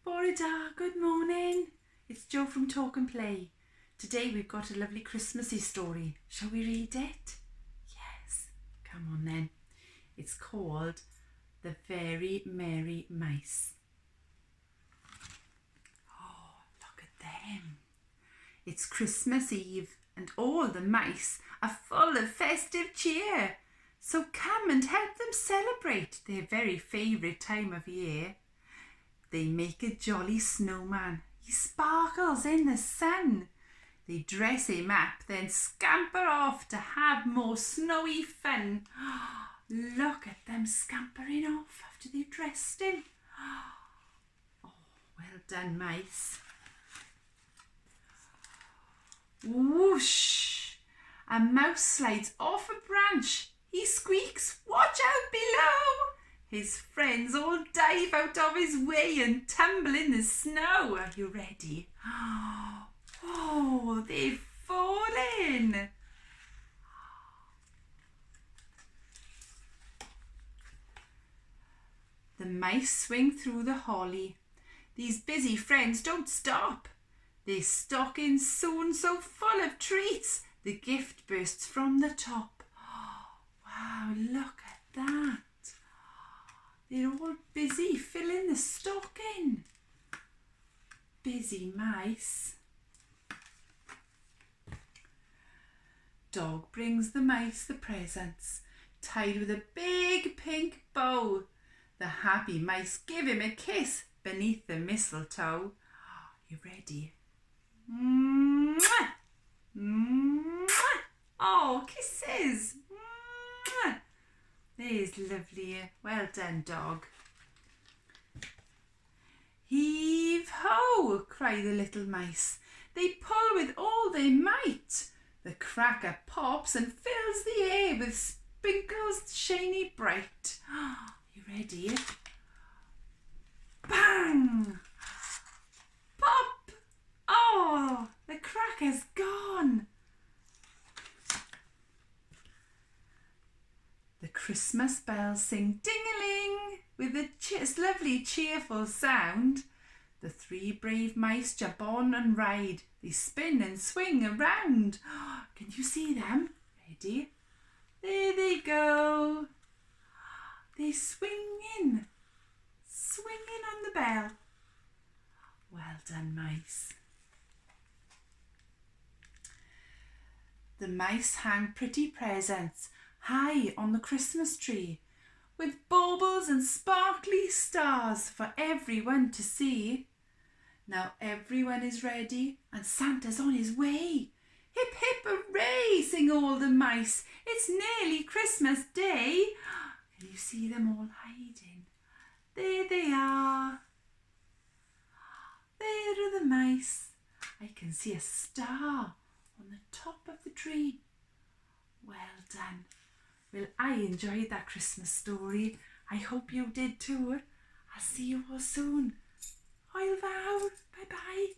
Bore da, good morning. It's Jo from Talk and Play. Today we've got a lovely Christmassy story. Shall we read it? Yes. Come on then. It's called The Very Merry Mice. Oh, look at them. It's Christmas Eve and all the mice are full of festive cheer. So come and help them celebrate their very favourite time of year. They make a jolly snowman. He sparkles in the sun. They dress him up, then scamper off to have more snowy fun. Look at them scampering off after they've dressed him. Oh, well done, mice. Whoosh! A mouse slides off a branch. He squeaks, "Watch out below!" His friends all dive out of his way and tumble in the snow. Are you ready? Oh, they've fallen. The mice swing through the holly. These busy friends don't stop. Their stockings soon so full of treats, the gift bursts from the top. Wow, look at that. They're all busy filling the stocking. Busy mice. Dog brings the mice the presents, tied with a big pink bow. The happy mice give him a kiss beneath the mistletoe. You ready? Mwah! Mwah! Oh, kisses! Mwah! There's lovely. Well done, dog. Heave ho! Cry the little mice. They pull with all their might. The cracker pops and fills the air with sprinkles shiny bright. You ready? Bang! Pop! Oh, the cracker's gone. The Christmas bells sing ding-a-ling with a lovely cheerful sound. The three brave mice jump on and ride. They spin and swing around. Can you see them? Ready? There they go. They're swinging on the bell. Well done, mice. The mice hang pretty presents high on the Christmas tree, with baubles and sparkly stars for everyone to see. Now everyone is ready and Santa's on his way. Hip hip hooray, sing all the mice. It's nearly Christmas Day. Can you see them all hiding? There they are. There are the mice. I can see a star on the top of the tree. Well done. Well, I enjoyed that Christmas story. I hope you did too. I'll see you all soon. Hwyl fawr. Bye bye.